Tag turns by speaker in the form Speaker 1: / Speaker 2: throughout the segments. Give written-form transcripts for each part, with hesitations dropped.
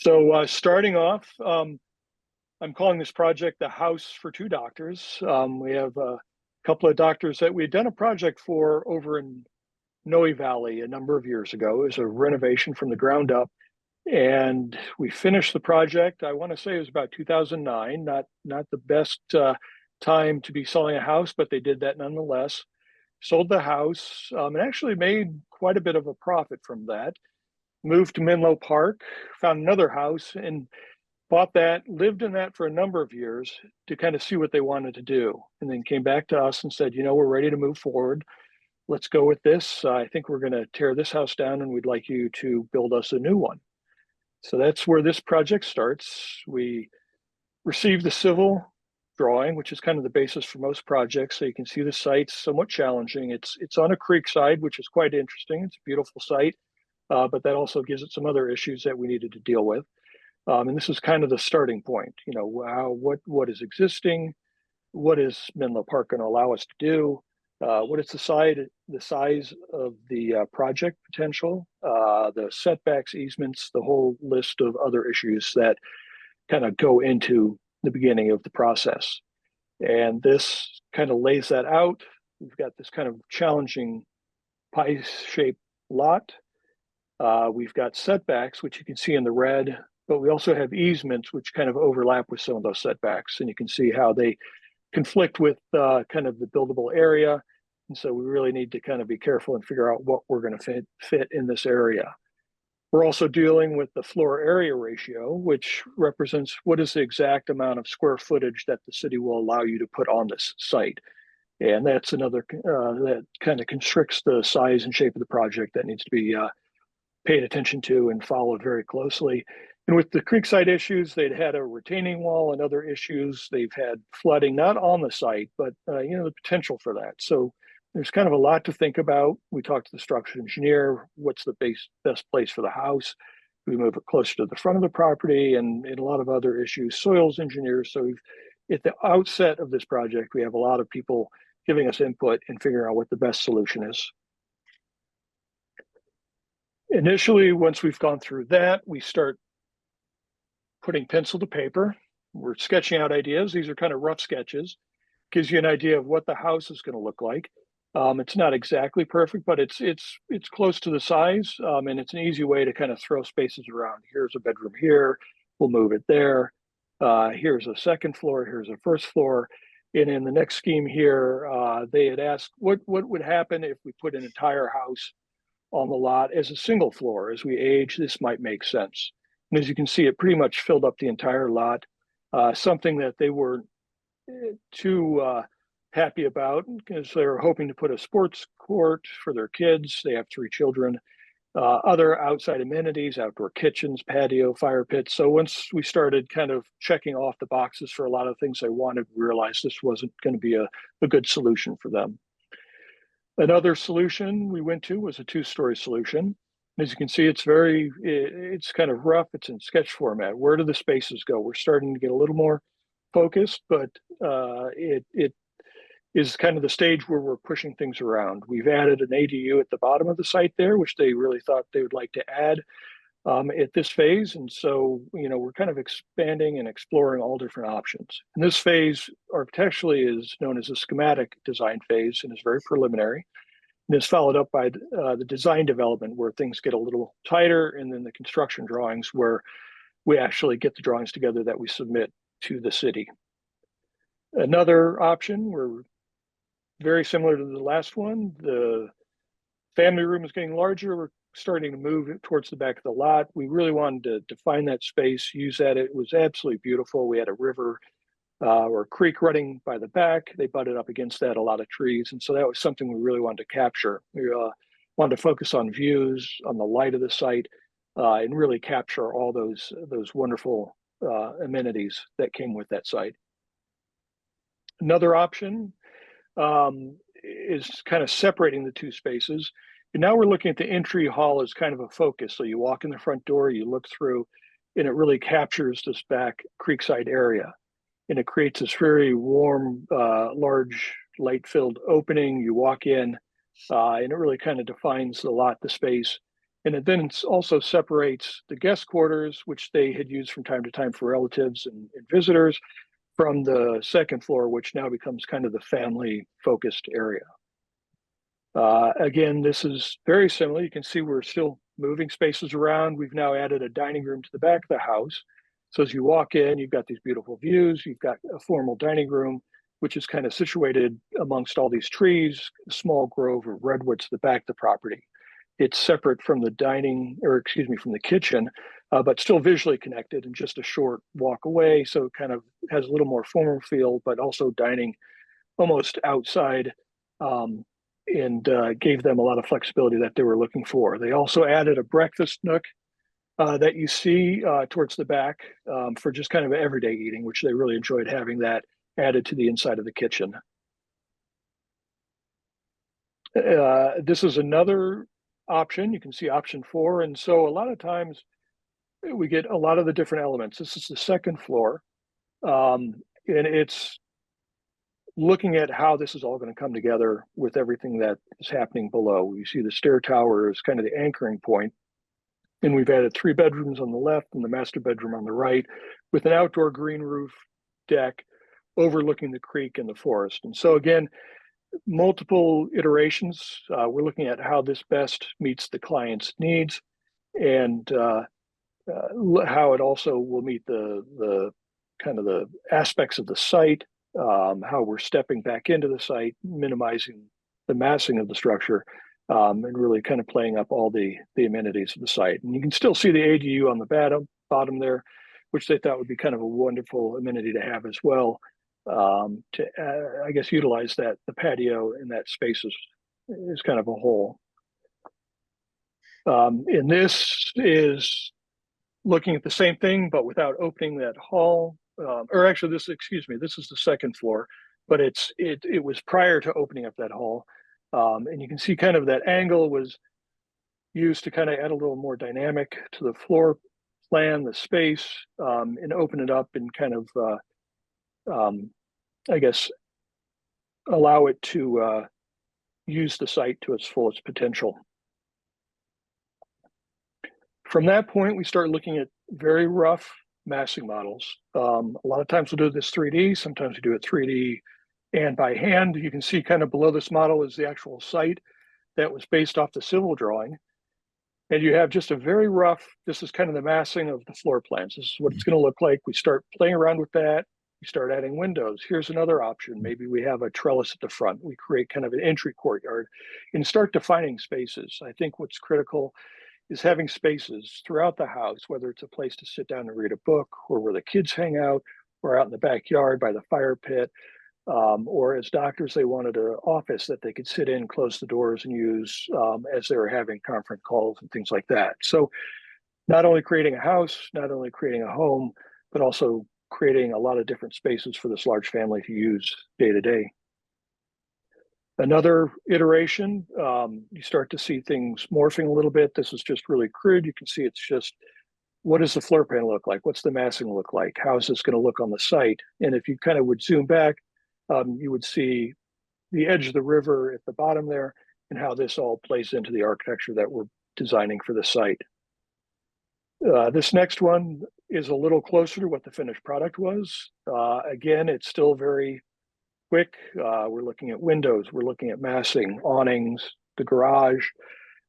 Speaker 1: So starting off, I'm calling this project the House for Two Doctors. We have a couple of doctors that we had done a project for over in Noe Valley a number of years ago. It was a renovation from the ground up, and we finished the project. I want to say it was about 2009. Not the best time to be selling a house, but they did that nonetheless. Sold the house and actually made quite a bit of a profit from that. Moved to Menlo Park, found another house, and bought that, lived in that for a number of years to kind of see what they wanted to do. And then came back to us and said, we're ready to move forward. Let's go with this. I think we're going to tear this house down and we'd like you to build us a new one. So that's where this project starts. We received the civil drawing, which is kind of the basis for most projects. So you can see the site's somewhat challenging. It's on a creek side, which is quite interesting. It's a beautiful site, but that also gives it some other issues that we needed to deal with. And this is kind of the starting point. What is existing? What is Menlo Park going to allow us to do? What is the size of the project potential, the setbacks, easements, the whole list of other issues that kind of go into the beginning of the process. And this kind of lays that out. We've got this kind of challenging pie-shaped lot. We've got setbacks, which you can see in the red, but we also have easements, which kind of overlap with some of those setbacks. And you can see how they conflict with kind of the buildable area. And so we really need to kind of be careful and figure out what we're going to fit in this area. We're also dealing with the floor area ratio, which represents what is the exact amount of square footage that the city will allow you to put on this site. And that's another that kind of constricts the size and shape of the project that needs to be paid attention to and followed very closely. And with the creekside issues, they'd had a retaining wall and other issues. They've had flooding, not on the site, but the potential for that. So there's kind of a lot to think about. We talked to the structural engineer. What's the best place for the house? We move it closer to the front of the property, and a lot of other issues. Soils engineers. So at the outset of this project, we have a lot of people giving us input and figuring out what the best solution is. Initially, once we've gone through that, we start putting pencil to paper. We're sketching out ideas. These are kind of rough sketches. Gives you an idea of what the house is going to look like. It's not exactly perfect, but it's close to the size, and it's an easy way to kind of throw spaces around. Here's a bedroom here. We'll move it there. Here's a second floor. Here's a first floor. And in the next scheme here, they had asked what would happen if we put an entire house on the lot as a single floor. As we age, this might make sense. And as you can see, it pretty much filled up the entire lot, something that they were too happy about because they were hoping to put a sports court for their kids. They have 3 children, other outside amenities, outdoor kitchens, patio, fire pits. So once we started kind of checking off the boxes for a lot of things they wanted, we realized this wasn't going to be a good solution for them. Another solution we went to was a 2-story solution. As you can see, it's kind of rough. It's in sketch format. Where do the spaces go? We're starting to get a little more focused, but it is kind of the stage where we're pushing things around. We've added an ADU at the bottom of the site there, which they really thought they would like to add at this phase. And so, we're kind of expanding and exploring all different options. And this phase architecturally is known as a schematic design phase and is very preliminary. And it's followed up by the design development where things get a little tighter, and then the construction drawings where we actually get the drawings together that we submit to the city. Another option, we're very similar to the last one. The family room is getting larger. We're starting to move it towards the back of the lot. We really wanted to define that space, use that. It was absolutely beautiful. We had a river or a creek running by the back. They butted up against that, a lot of trees. And so that was something we really wanted to capture. We wanted to focus on views, on the light of the site, and really capture all those wonderful amenities that came with that site. Another option is kind of separating the 2 spaces. And now we're looking at the entry hall as kind of a focus. So you walk in the front door, you look through, and it really captures this back creekside area. And it creates this very warm, large, light-filled opening. You walk in, and it really kind of defines the lot, the space, And it then also separates the guest quarters, which they had used from time to time for relatives and visitors, from the second floor, which now becomes kind of the family focused area. Again, this is very similar. You can see we're still moving spaces around. We've now added a dining room to the back of the house. So as you walk in, you've got these beautiful views. You've got a formal dining room, which is kind of situated amongst all these trees, a small grove of redwoods to the back of the property. It's separate from the from the kitchen, but still visually connected and just a short walk away. So it kind of has a little more formal feel, but also dining almost outside, and gave them a lot of flexibility that they were looking for. They also added a breakfast nook that you see towards the back for just kind of everyday eating, which they really enjoyed having that added to the inside of the kitchen. This is another option. You can see option 4. And so a lot of times we get a lot of the different elements. This is the second floor. And it's looking at how this is all going to come together with everything that is happening below. You see the stair tower is kind of the anchoring point. And we've added 3 bedrooms on the left and the master bedroom on the right, with an outdoor green roof deck overlooking the creek and the forest. And so again, multiple iterations. We're looking at how this best meets the client's needs, and how it also will meet the kind of the aspects of the site, how we're stepping back into the site, minimizing the massing of the structure, and really kind of playing up all the amenities of the site. And you can still see the ADU on the bottom there, which they thought would be kind of a wonderful amenity to have as well, to I guess utilize that the patio in that space is kind of a whole. And this is looking at the same thing, but without opening that hall. Or actually, this is the second floor, but it was prior to opening up that hall. And you can see kind of that angle was used to kind of add a little more dynamic to the floor plan, the space, and open it up and kind of, I guess, allow it to use the site to its fullest potential. From that point, we start looking at very rough massing models. A lot of times we'll do this 3D, sometimes we do it 3D and by hand. You can see kind of below this model is the actual site that was based off the civil drawing. And you have just a very rough, this is kind of the massing of the floor plans. This is what it's going to look like. We start playing around with that. We start adding windows. Here's another option. Maybe we have a trellis at the front. We create kind of an entry courtyard and start defining spaces. I think what's critical is having spaces throughout the house, whether it's a place to sit down and read a book, or where the kids hang out, or out in the backyard by the fire pit, or as doctors, they wanted an office that they could sit in, close the doors, and use as they were having conference calls and things like that. So not only creating a house, not only creating a home, but also creating a lot of different spaces for this large family to use day to day. Another iteration, you start to see things morphing a little bit. This is just really crude. You can see it's just, what does the floor plan look like? What's the massing look like? How is this going to look on the site? And if you kind of would zoom back, you would see the edge of the river at the bottom there and how this all plays into the architecture that we're designing for the site. This next one is a little closer to what the finished product was. Again, it's still very quick. We're looking at windows, we're looking at massing, awnings, the garage.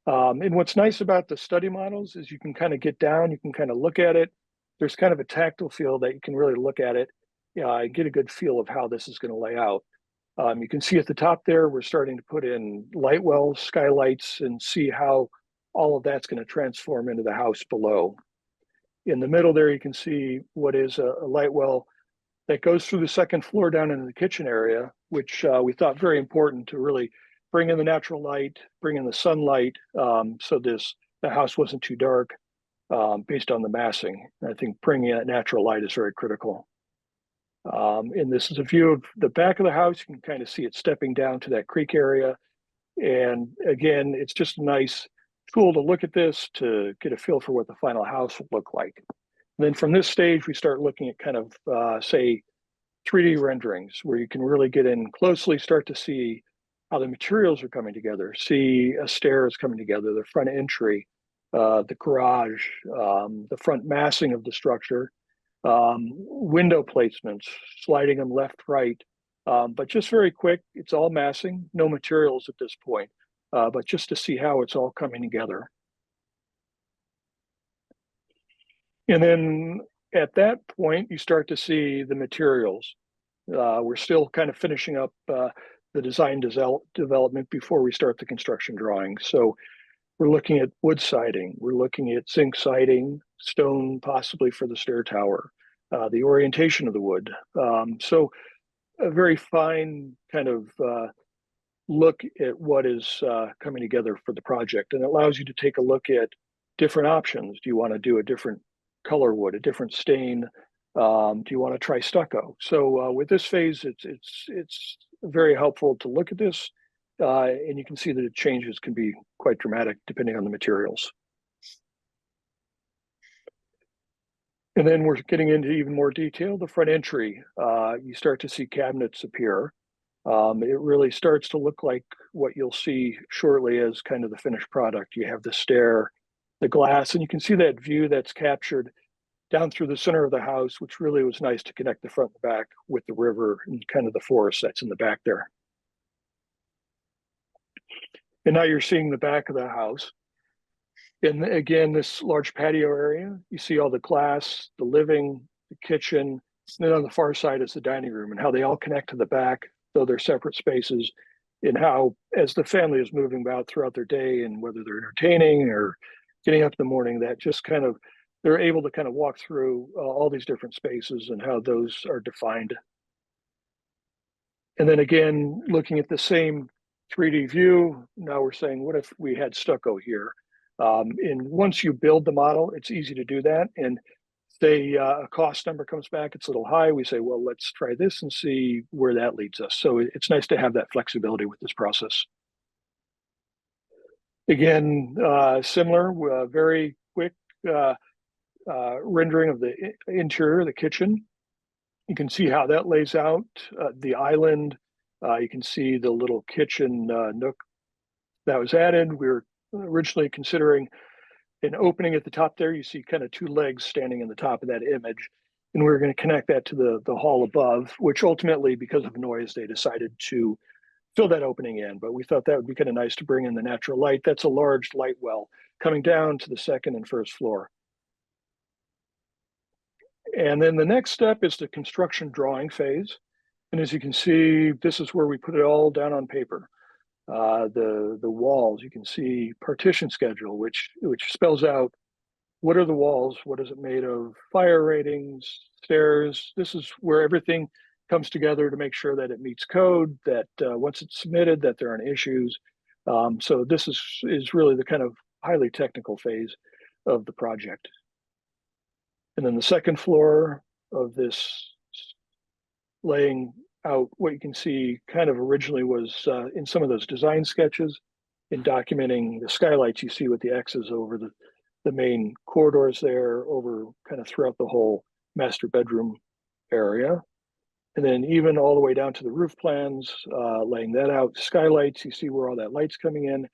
Speaker 1: And what's nice about the study models is you can kind of get down, you can kind of look at it. There's kind of a tactile feel that you can really look at it, get a good feel of how this is going to lay out. You can see at the top there, we're starting to put in light wells, skylights, and see how all of that's going to transform into the house below. In the middle there, you can see what is a light well that goes through the second floor down into the kitchen area, which we thought very important to really bring in the natural light, bring in the sunlight, so the house wasn't too dark based on the massing. I think bringing in that natural light is very critical. And this is a view of the back of the house. You can kind of see it stepping down to that creek area. And again, it's just a nice tool to look at this, to get a feel for what the final house will look like. And then from this stage, we start looking at kind of, say, 3D renderings, where you can really get in closely, start to see how the materials are coming together, see a stair is coming together, the front entry, the garage, the front massing of the structure, window placements, sliding them left, right, but just very quick. It's all massing, no materials at this point, but just to see how it's all coming together. And then at that point, you start to see the materials. We're still kind of finishing up the design development before we start the construction drawing. So we're looking at wood siding, we're looking at zinc siding, stone possibly for the stair tower, the orientation of the wood. So a very fine kind of look at what is coming together for the project, and it allows you to take a look at different options. Do you want to do a different color wood, a different stain? Do you want to try stucco? So with this phase, it's very helpful to look at this, and you can see that the changes can be quite dramatic depending on the materials. And then we're getting into even more detail. The front entry, you start to see cabinets appear. It really starts to look like what you'll see shortly as kind of the finished product. You have the stair, the glass, and you can see that view that's captured down through the center of the house, which really was nice to connect the front and back with the river and kind of the forest that's in the back there. And now you're seeing the back of the house. And again, this large patio area, you see all the glass, the living, the kitchen, and then on the far side is the dining room, and how they all connect to the back, though they're separate spaces, and how as the family is moving about throughout their day, and whether they're entertaining or getting up in the morning, that just kind of, they're able to kind of walk through all these different spaces and how those are defined. And then again, looking at the same 3D view, now we're saying, what if we had stucco here? And once you build the model, it's easy to do that. And say a cost number comes back, it's a little high, we say, well, let's try this and see where that leads us. So it's nice to have that flexibility with this process. Again, similar, very quick rendering of the interior, the kitchen. You can see how that lays out, the island. You can see the little kitchen nook that was added. We were originally considering an opening at the top there. You see kind of two legs standing in the top of that image. And we were going to connect that to the hall above, which ultimately, because of noise, they decided to fill that opening in. But we thought that would be kind of nice to bring in the natural light. That's a large light well coming down to the second and first floor. And then the next step is the construction drawing phase. And as you can see, this is where we put it all down on paper. The walls, you can see partition schedule, which spells out what are the walls, what is it made of, fire ratings, stairs. This is where everything comes together to make sure that it meets code, that once it's submitted, that there aren't issues. So this is really the kind of highly technical phase of the project. And then the second floor of this, laying out what you can see kind of originally was in some of those design sketches, in documenting the skylights you see with the X's over the main corridors there, over kind of throughout the whole master bedroom area. And then even all the way down to the roof plans, laying that out, skylights, you see where all that light's coming in,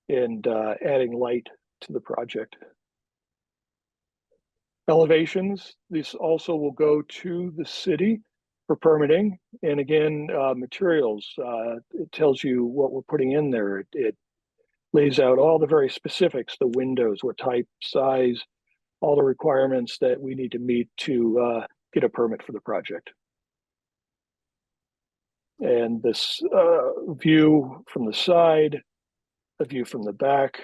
Speaker 1: and adding light to the project. Elevations, this also will go to the city for permitting. And again, materials, it tells you what we're putting in there. It lays out all the very specifics, the windows, what type, size, all the requirements that we need to meet to get a permit for the project. And this view from the side, a view from the back,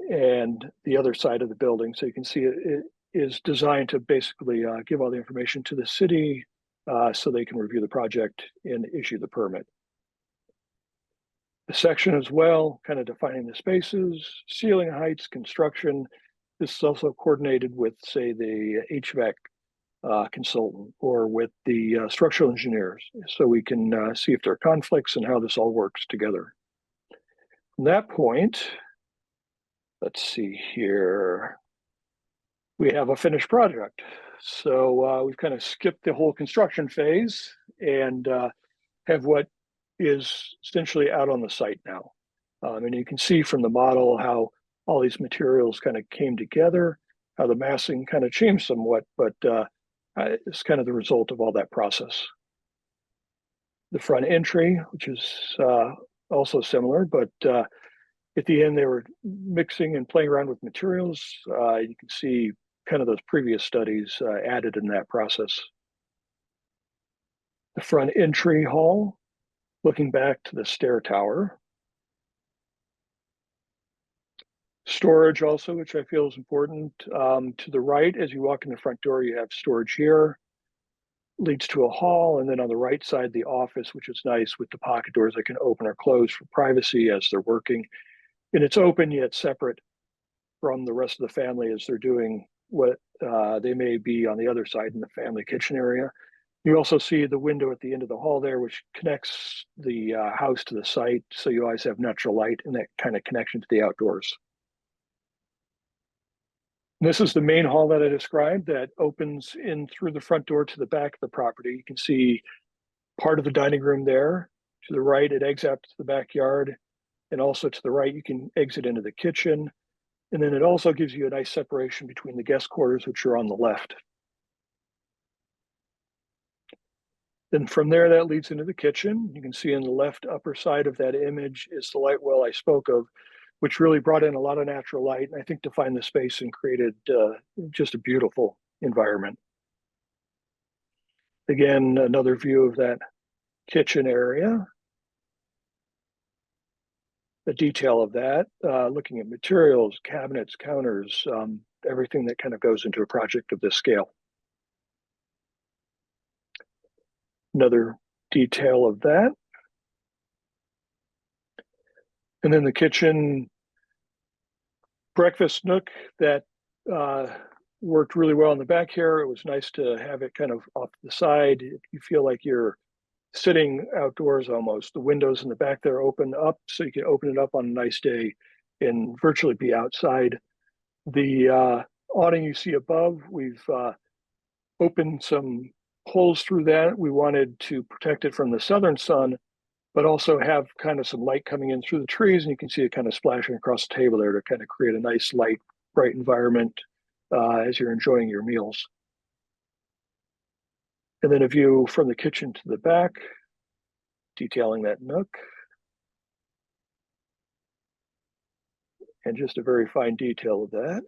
Speaker 1: and the other side of the building. So you can see it is designed to basically give all the information to the city so they can review the project and issue the permit. The section as well, kind of defining the spaces, ceiling heights, construction. This is also coordinated with, say, the HVAC consultant or with the structural engineers, so we can see if there are conflicts and how this all works together. From that point, let's see here, we have a finished project. So we've kind of skipped the whole construction phase and have what is essentially out on the site now. And you can see from the model how all these materials kind of came together, how the massing kind of changed somewhat, but it's kind of the result of all that process. The front entry, which is also similar, but at the end they were mixing and playing around with materials. You can see kind of those previous studies added in that process. The front entry hall, looking back to the stair tower. Storage also, which I feel is important. To the right, as you walk in the front door, you have storage here, leads to a hall, and then on the right side, the office, which is nice with the pocket doors that can open or close for privacy as they're working. And it's open yet separate from the rest of the family as they're doing what they may be on the other side in the family kitchen area. You also see the window at the end of the hall there, which connects the house to the site. So you always have natural light and that kind of connection to the outdoors. This is the main hall that I described that opens in through the front door to the back of the property. You can see part of the dining room there. To the right, it exits out to the backyard. And also to the right, you can exit into the kitchen. And then it also gives you a nice separation between the guest quarters, which are on the left. Then from there, that leads into the kitchen. You can see on the left upper side of that image is the light well I spoke of, which really brought in a lot of natural light, and I think defined the space and created just a beautiful environment. Again, another view of that kitchen area. The detail of that, looking at materials, cabinets, counters, everything that kind of goes into a project of this scale. Another detail of that. And then the kitchen breakfast nook that worked really well in the back here. It was nice to have it kind of off the side. You feel like you're sitting outdoors almost. The windows in the back there open up, so you can open it up on a nice day and virtually be outside. The awning you see above, we've opened some holes through that. We wanted to protect it from the southern sun, but also have kind of some light coming in through the trees, and you can see it kind of splashing across the table there to kind of create a nice light, bright environment as you're enjoying your meals. And then a view from the kitchen to the back, detailing that nook. And just a very fine detail of that.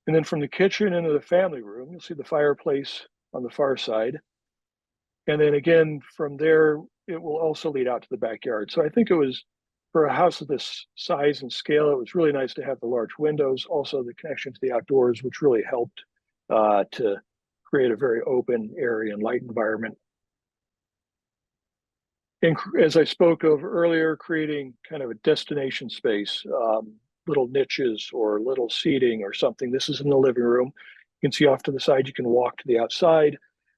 Speaker 1: And then from the kitchen into the family room, you'll see the fireplace on the far side. And then again, from there, it will also lead out to the backyard. So I think it was, for a house of this size and scale, it was really nice to have the large windows, also the connection to the outdoors, which really helped to create a very open area and light environment. And as I spoke of earlier, creating kind of a destination space, little niches or little seating or something. This is in the living room. You can see off to the side, you can walk to the outside.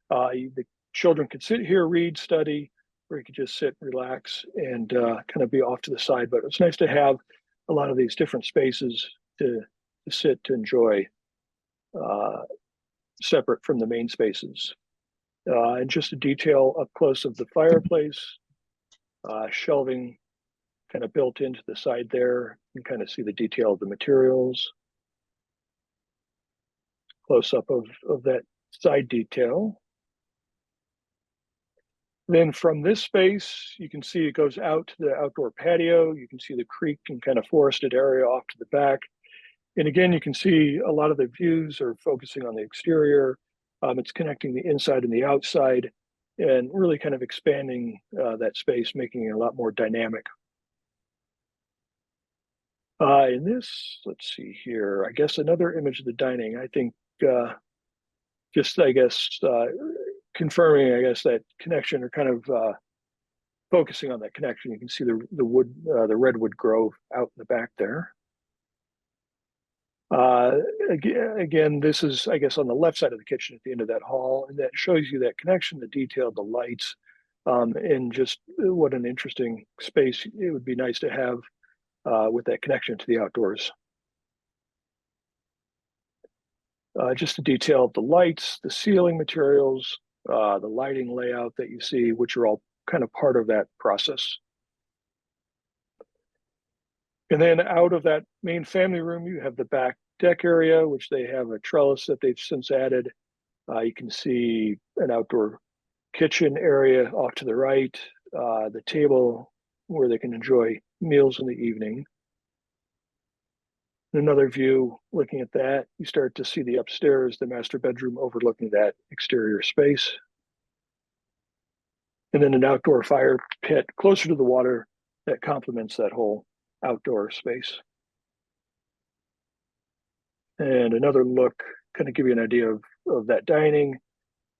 Speaker 1: The children could sit here, read, study, or you could just sit, relax, and kind of be off to the side. But it's nice to have a lot of these different spaces to sit, to enjoy, separate from the main spaces. And just a detail up close of the fireplace, shelving kind of built into the side there. You can kind of see the detail of the materials. Close up of that side detail. Then from this space, you can see it goes out to the outdoor patio. You can see the creek and kind of forested area off to the back. And again, you can see a lot of the views are focusing on the exterior. It's connecting the inside and the outside and really kind of expanding that space, making it a lot more dynamic. In this, let's see here, I guess another image of the dining, I think just, I guess, confirming, I guess, that connection or kind of focusing on that connection. You can see the wood, the redwood grove out in the back there. Again, this is, I guess, on the left side of the kitchen at the end of that hall, and that shows you that connection, the detail, the lights, and just what an interesting space it would be nice to have with that connection to the outdoors. Just the detail of the lights, the ceiling materials, the lighting layout that you see, which are all kind of part of that process. And then out of that main family room, you have the back deck area, which they have a trellis that they've since added. You can see an outdoor kitchen area off to the right, the table where they can enjoy meals in the evening. Another view looking at that, you start to see the upstairs, the master bedroom overlooking that exterior space. And then an outdoor fire pit closer to the water that complements that whole outdoor space. And another look, kind of give you an idea of that dining,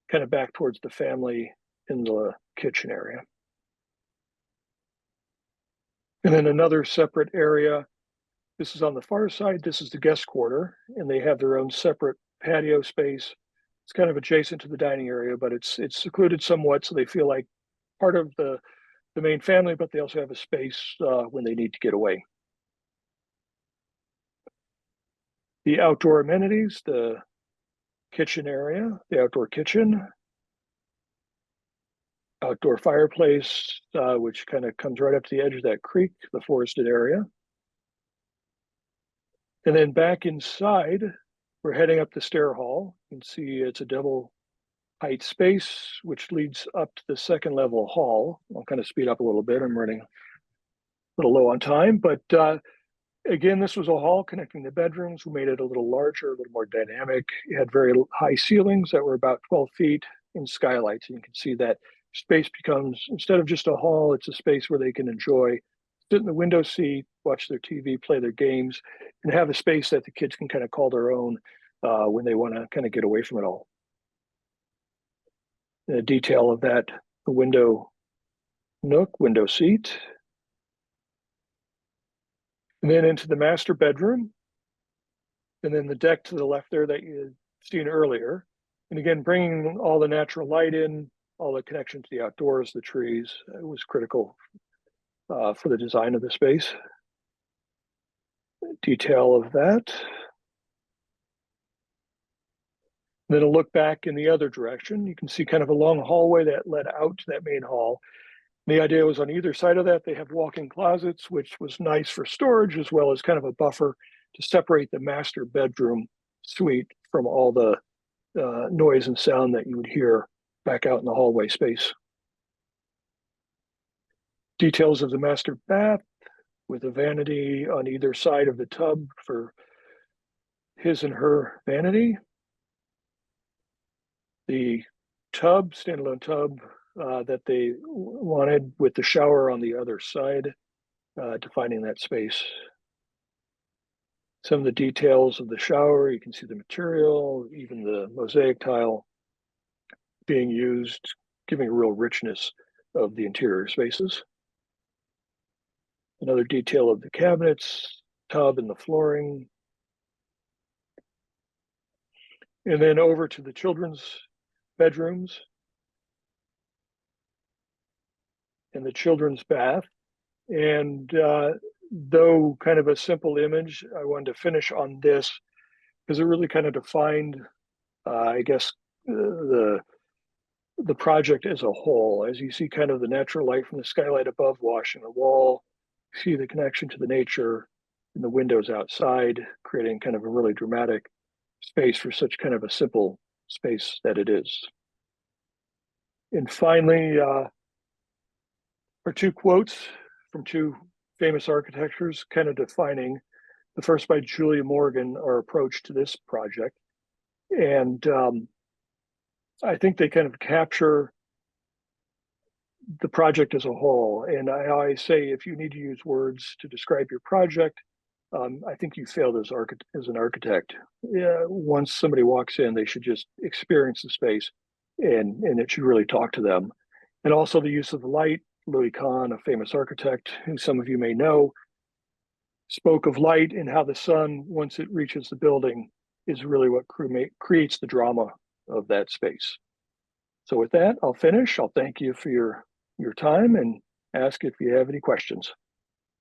Speaker 1: kind of back towards the family in the kitchen area. And then another separate area. This is on the far side. This is the guest quarter, and they have their own separate patio space. It's kind of adjacent to the dining area, but it's secluded somewhat, so they feel like part of the main family, but they also have a space when they need to get away. The outdoor amenities, the kitchen area, the outdoor kitchen, outdoor fireplace, which kind of comes right up to the edge of that creek, the forested area. And then back inside, we're heading up the stair hall. You can see it's a double height space, which leads up to the second level hall. I'll kind of speed up a little bit. I'm running a little low on time, but again, this was a hall connecting the bedrooms. We made it a little larger, a little more dynamic. It had very high ceilings that were about 12 feet in skylights. And you can see that space becomes, instead of just a hall, it's a space where they can enjoy, sit in the window seat, watch their TV, play their games, and have a space that the kids can kind of call their own when they want to kind of get away from it all. The detail of that, the window nook, window seat. And then into the master bedroom. And then the deck to the left there that you'd seen earlier. And again, bringing all the natural light in, all the connection to the outdoors, the trees, it was critical for the design of the space. Detail of that. And then a look back in the other direction. You can see kind of a long hallway that led out to that main hall. The idea was on either side of that, they have walk-in closets, which was nice for storage, as well as kind of a buffer to separate the master bedroom suite from all the noise and sound that you would hear back out in the hallway space. Details of the master bath with a vanity on either side of the tub for his and her vanity. The tub, standalone tub, that they wanted with the shower on the other side, defining that space. Some of the details of the shower, you can see the material, even the mosaic tile being used, giving a real richness of the interior spaces. Another detail of the cabinets, tub, and the flooring. And then over to the children's bedrooms and the children's bath. And though kind of a simple image, I wanted to finish on this because it really kind of defined, I guess, the project as a whole. As you see kind of the natural light from the skylight above washing the wall, see the connection to the nature and the windows outside, creating kind of a really dramatic space for such kind of a simple space that it is. And finally, are two quotes from two famous architects, kind of defining, the first by Julia Morgan, our approach to this project. And I think they kind of capture the project as a whole. And I always say, if you need to use words to describe your project, I think you failed as an architect. Once somebody walks in, they should just experience the space, and it should really talk to them. And also the use of the light. Louis Kahn, a famous architect who some of you may know, spoke of light and how the sun, once it reaches the building, is really what creates the drama of that space. So with that, I'll finish. I'll thank you for your time and ask if you have any questions.